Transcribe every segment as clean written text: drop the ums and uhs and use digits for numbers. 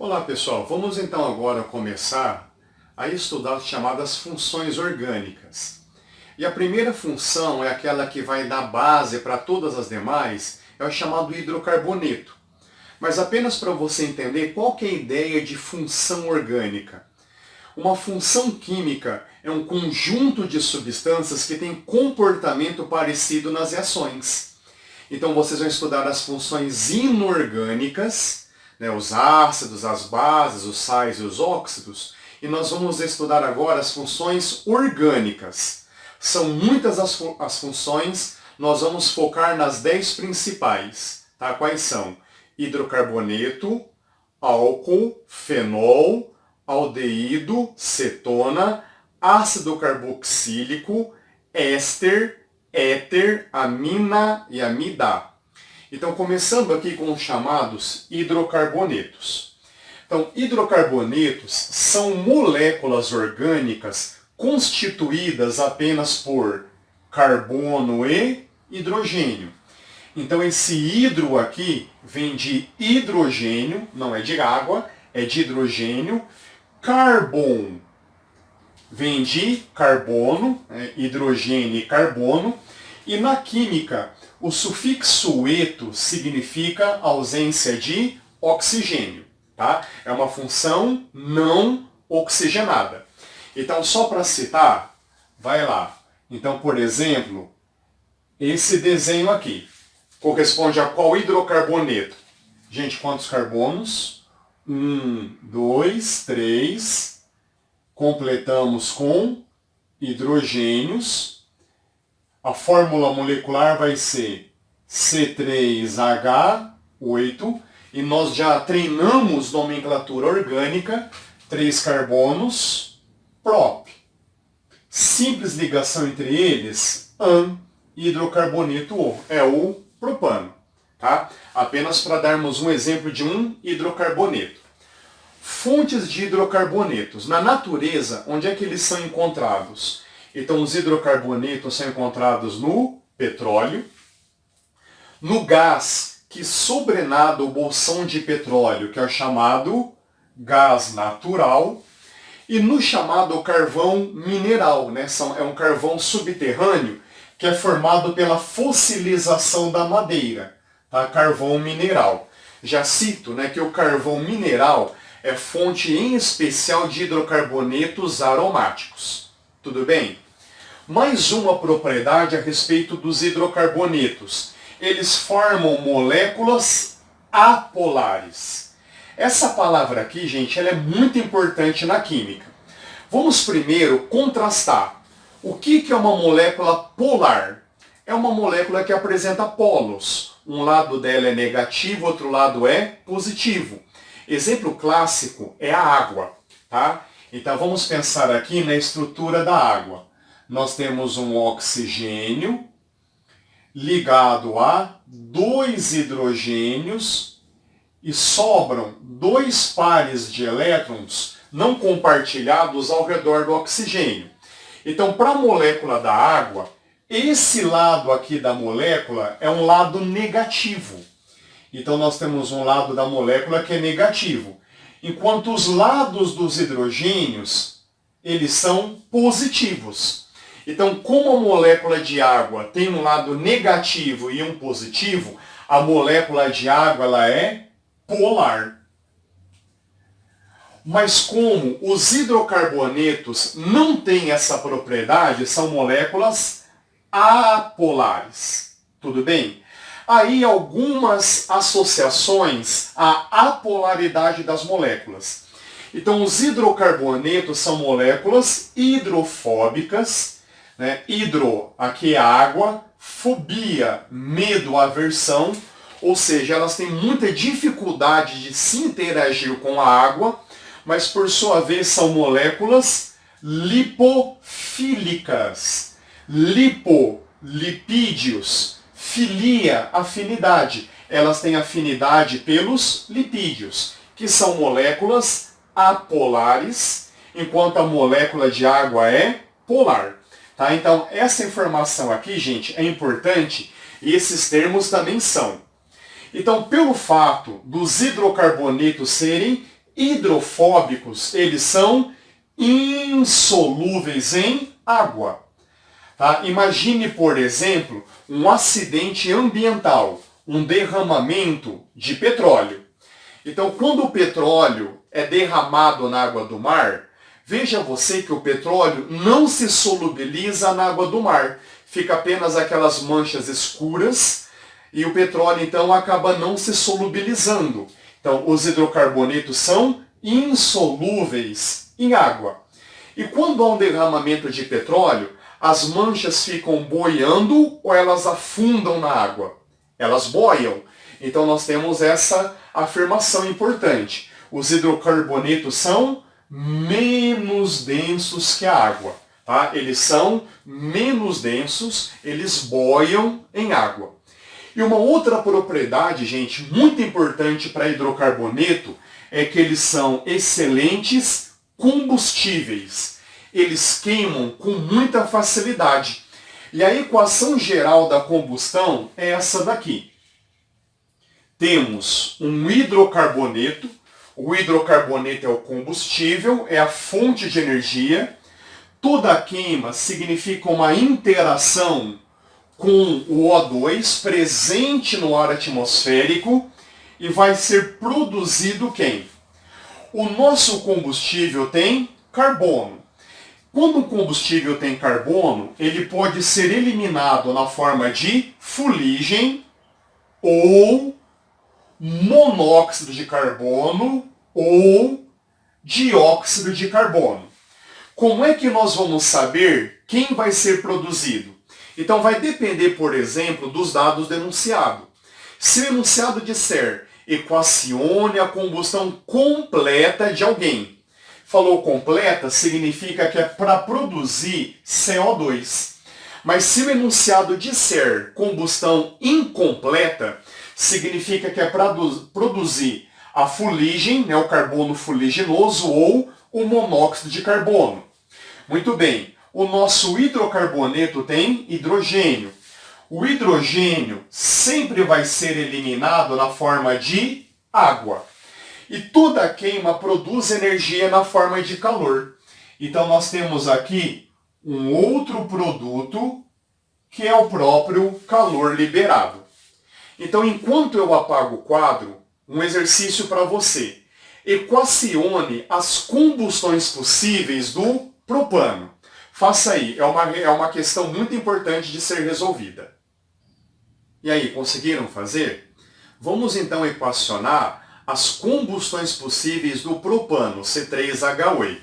Olá pessoal, vamos então agora começar a estudar as chamadas funções orgânicas. E a primeira função é aquela que vai dar base para todas as demais, é o chamado hidrocarboneto. Mas apenas para você entender qual que é a ideia de função orgânica. Uma função química é um conjunto de substâncias que tem comportamento parecido nas reações. Então vocês vão estudar as funções inorgânicas, os ácidos, as bases, os sais e os óxidos, e nós vamos estudar agora as funções orgânicas. São muitas as funções, nós vamos focar nas 10 principais. Tá? Quais são? Hidrocarboneto, álcool, fenol, aldeído, cetona, ácido carboxílico, éster, éter, amina e amida. Então, começando aqui com os chamados hidrocarbonetos. Então, hidrocarbonetos são moléculas orgânicas constituídas apenas por carbono e hidrogênio. Então, esse hidro aqui vem de hidrogênio, não é de água, é de hidrogênio. Carbon vem de carbono, hidrogênio e carbono. E na química, o sufixo eto significa ausência de oxigênio. Tá? É uma função não oxigenada. Então, só para citar, vai lá. Então, por exemplo, esse desenho aqui corresponde a qual hidrocarboneto? Gente, quantos carbonos? 1, 2, 3. Completamos com hidrogênios. A fórmula molecular vai ser C3H8 e nós já treinamos nomenclatura orgânica, 3 carbonos, prop. Simples ligação entre eles, AN, hidrocarboneto O, é o propano. Tá? Apenas para darmos um exemplo de um hidrocarboneto. Fontes de hidrocarbonetos. Na natureza, onde é que eles são encontrados? Então, os hidrocarbonetos são encontrados no petróleo, no gás que sobrenada o bolsão de petróleo, que é o chamado gás natural, e no chamado carvão mineral, é um carvão subterrâneo que é formado pela fossilização da madeira, tá? Carvão mineral. Já cito que o carvão mineral é fonte em especial de hidrocarbonetos aromáticos. Tudo bem? Mais uma propriedade a respeito dos hidrocarbonetos. Eles formam moléculas apolares. Essa palavra aqui, gente, ela é muito importante na química. Vamos primeiro contrastar. O que é uma molécula polar? É uma molécula que apresenta polos. Um lado dela é negativo, outro lado é positivo. Exemplo clássico é a água. Tá? Então vamos pensar aqui na estrutura da água. Nós temos um oxigênio ligado a 2 hidrogênios e sobram 2 pares de elétrons não compartilhados ao redor do oxigênio. Então, para a molécula da água, esse lado aqui da molécula é um lado negativo. Então, nós temos um lado da molécula que é negativo. Enquanto os lados dos hidrogênios, eles são positivos. Então, como a molécula de água tem um lado negativo e um positivo, a molécula de água ela é polar. Mas como os hidrocarbonetos não têm essa propriedade, são moléculas apolares. Tudo bem? Aí algumas associações à apolaridade das moléculas. Então, os hidrocarbonetos são moléculas hidrofóbicas. Hidro, aqui é água, fobia, medo, aversão, ou seja, elas têm muita dificuldade de se interagir com a água, mas por sua vez são moléculas lipofílicas. Lipo, lipídios, filia, afinidade. Elas têm afinidade pelos lipídios, que são moléculas apolares, enquanto a molécula de água é polar. Tá? Então, essa informação aqui, gente, é importante e esses termos também são. Então, pelo fato dos hidrocarbonetos serem hidrofóbicos, eles são insolúveis em água. Tá? Imagine, por exemplo, um acidente ambiental, um derramamento de petróleo. Então, quando o petróleo é derramado na água do mar, veja você que o petróleo não se solubiliza na água do mar. Fica apenas aquelas manchas escuras e o petróleo, então, acaba não se solubilizando. Então, os hidrocarbonetos são insolúveis em água. E quando há um derramamento de petróleo, as manchas ficam boiando ou elas afundam na água? Elas boiam. Então nós temos essa afirmação importante. Os hidrocarbonetos são menos densos que a água. Tá? Eles são menos densos, eles boiam em água. E uma outra propriedade, gente, muito importante para hidrocarboneto é que eles são excelentes combustíveis. Eles queimam com muita facilidade. E a equação geral da combustão é essa daqui. Temos um hidrocarboneto. O hidrocarboneto é o combustível, é a fonte de energia. Toda queima significa uma interação com o O2 presente no ar atmosférico e vai ser produzido quem? O nosso combustível tem carbono. Quando o combustível tem carbono, ele pode ser eliminado na forma de fuligem ou monóxido de carbono ou dióxido de carbono. Como é que nós vamos saber quem vai ser produzido? Então vai depender, por exemplo, dos dados do enunciado. Se o enunciado disser equacione a combustão completa de alguém, falou completa, significa que é para produzir CO2. Mas se o enunciado disser combustão incompleta, significa que é para produzir a fuligem, né, o carbono fuliginoso ou o monóxido de carbono. Muito bem, o nosso hidrocarboneto tem hidrogênio. O hidrogênio sempre vai ser eliminado na forma de água. E toda queima produz energia na forma de calor. Então nós temos aqui um outro produto que é o próprio calor liberado. Então enquanto eu apago o quadro, um exercício para você. Equacione as combustões possíveis do propano. Faça aí, é uma questão muito importante de ser resolvida. E aí, conseguiram fazer? Vamos então equacionar as combustões possíveis do propano, C3H8.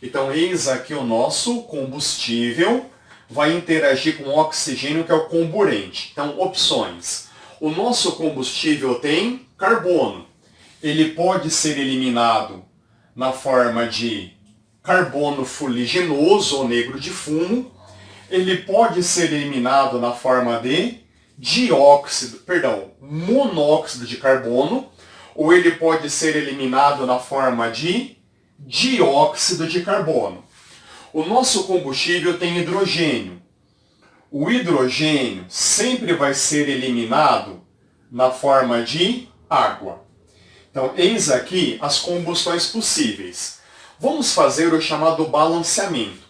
Então, eis aqui o nosso combustível, vai interagir com o oxigênio, que é o comburente. Então, opções. O nosso combustível tem carbono. Ele pode ser eliminado na forma de carbono fuliginoso ou negro de fumo. Ele pode ser eliminado na forma de monóxido de carbono, ou ele pode ser eliminado na forma de dióxido de carbono. O nosso combustível tem hidrogênio. O hidrogênio sempre vai ser eliminado na forma de água. Então, eis aqui as combustões possíveis. Vamos fazer o chamado balanceamento.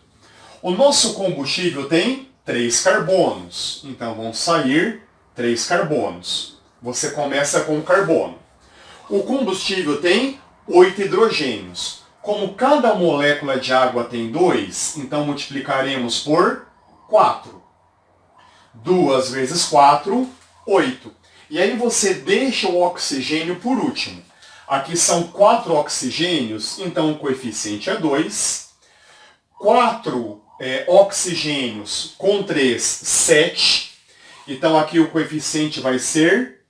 O nosso combustível tem 3 carbonos. Então, vão sair 3 carbonos. Você começa com carbono. O combustível tem 8 hidrogênios. Como cada molécula de água tem 2, então multiplicaremos por 4. 2 vezes 4, 8. E aí você deixa o oxigênio por último. Aqui são 4 oxigênios, então o coeficiente é 2. 4 oxigênios com 3, 7. Então aqui o coeficiente vai ser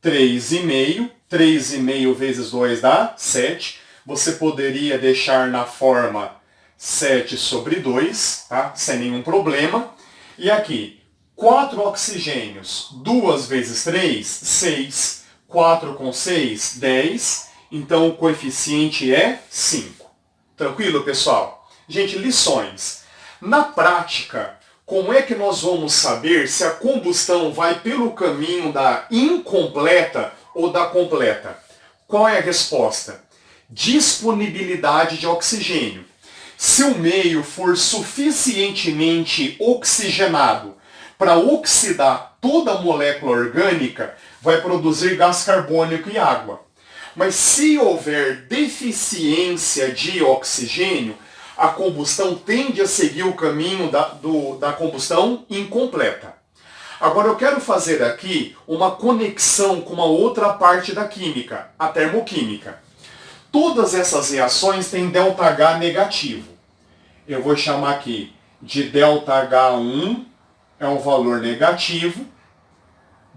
3,5. 3,5 vezes 2 dá 7. Você poderia deixar na forma 7 sobre 2, tá? Sem nenhum problema. E aqui, 4 oxigênios, 2 vezes 3, 6. 4 com 6, 10. Então o coeficiente é 5. Tranquilo, pessoal? Gente, lições. Na prática, como é que nós vamos saber se a combustão vai pelo caminho da incompleta ou da completa? Qual é a resposta? disponibilidade de oxigênio. Se o meio for suficientemente oxigenado para oxidar toda a molécula orgânica, vai produzir gás carbônico e água. Mas se houver deficiência de oxigênio, a combustão tende a seguir o caminho da combustão incompleta. Agora eu quero fazer aqui uma conexão com uma outra parte da química, a termoquímica. Todas essas reações têm ΔH negativo. Eu vou chamar aqui de ΔH1 é um valor negativo,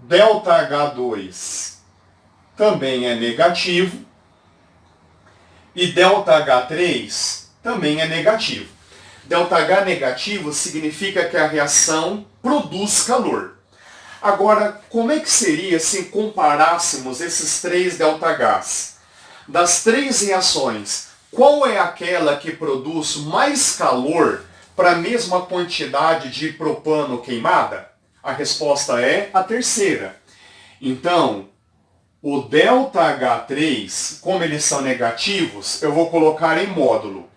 ΔH2 também é negativo e ΔH3 também é negativo. ΔH negativo significa que a reação produz calor. Agora, como é que seria se comparássemos esses três ΔHs? Das três reações, qual é aquela que produz mais calor para a mesma quantidade de propano queimada? A resposta é a terceira. Então, o ΔH3, como eles são negativos, eu vou colocar em módulo.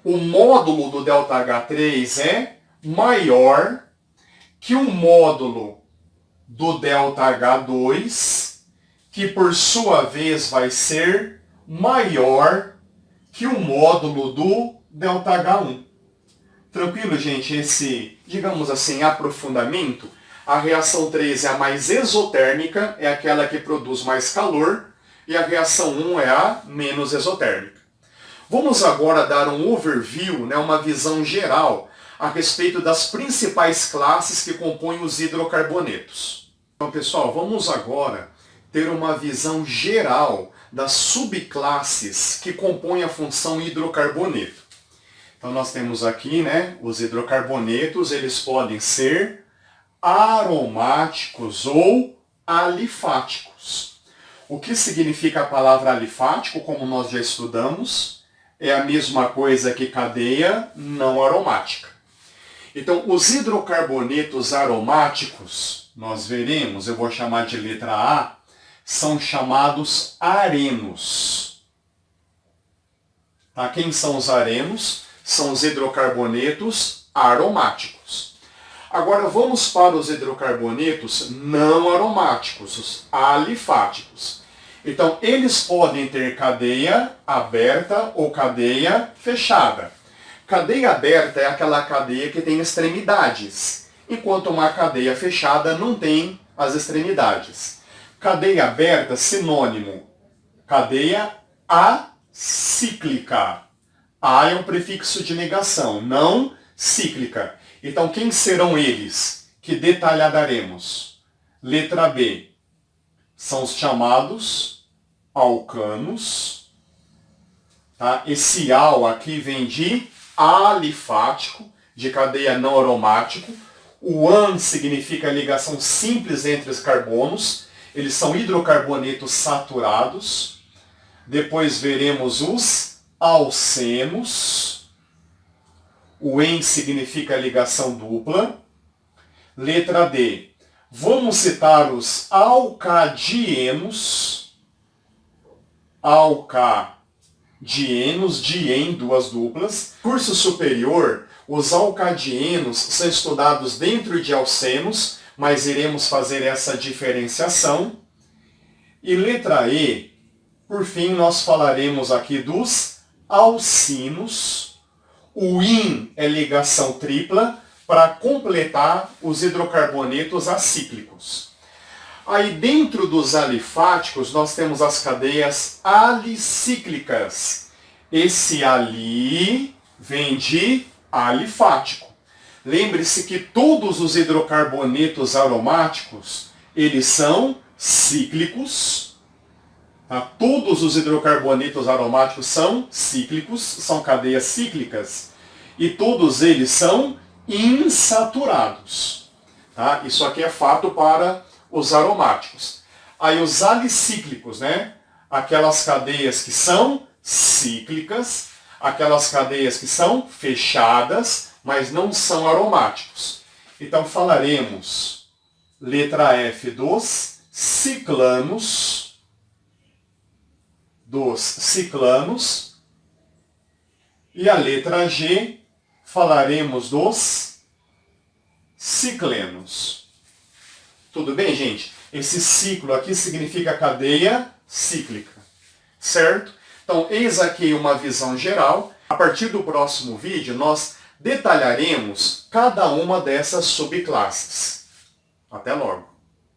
O módulo do ΔH3 é maior que o módulo do ΔH2, que por sua vez vai ser maior que o módulo do ΔH1. Tranquilo, gente? Esse, digamos assim, aprofundamento. A reação 3 é a mais exotérmica, é aquela que produz mais calor, e a reação 1 é a menos exotérmica. Vamos agora dar um overview, uma visão geral, a respeito das principais classes que compõem os hidrocarbonetos. Então, pessoal, vamos agora ter uma visão geral das subclasses que compõem a função hidrocarboneto. Então, nós temos aqui, os hidrocarbonetos, eles podem ser aromáticos ou alifáticos. O que significa a palavra alifático, como nós já estudamos, é a mesma coisa que cadeia não aromática. Então, os hidrocarbonetos aromáticos, nós veremos, eu vou chamar de letra A, são chamados arenos. Tá? Quem são os arenos? São os hidrocarbonetos aromáticos. Agora vamos para os hidrocarbonetos não aromáticos, os alifáticos. Então, eles podem ter cadeia aberta ou cadeia fechada. Cadeia aberta é aquela cadeia que tem extremidades, enquanto uma cadeia fechada não tem as extremidades. Cadeia aberta, sinônimo, cadeia acíclica. A é um prefixo de negação, não cíclica. Então, quem serão eles que detalharemos? Letra B. São os chamados alcanos. Tá? Esse al aqui vem de alifático, de cadeia não aromático. O an significa ligação simples entre os carbonos. Eles são hidrocarbonetos saturados. Depois veremos os alcenos. O en significa ligação dupla. Letra D. Vamos citar os alcadienos. Alcadienos, dien, duas duplas. Curso superior, os alcadienos são estudados dentro de alcenos, mas iremos fazer essa diferenciação. E letra E, por fim, nós falaremos aqui dos alcinos. O in é ligação tripla para completar os hidrocarbonetos acíclicos. Aí dentro dos alifáticos nós temos as cadeias alicíclicas. Esse ali vem de alifático. Lembre-se que todos os hidrocarbonetos aromáticos, eles são cíclicos. Tá? Todos os hidrocarbonetos aromáticos são cíclicos, são cadeias cíclicas. E todos eles são insaturados. Tá? Isso aqui é fato para os aromáticos. Aí os alicíclicos, aquelas cadeias que são cíclicas, aquelas cadeias que são fechadas, mas não são aromáticos. Então falaremos, letra F, dos ciclanos. dos ciclanos. E a letra G, falaremos dos ciclenos. Tudo bem, gente? Esse ciclo aqui significa cadeia cíclica, certo? Então, eis aqui uma visão geral. A partir do próximo vídeo, nós detalharemos cada uma dessas subclasses. Até logo!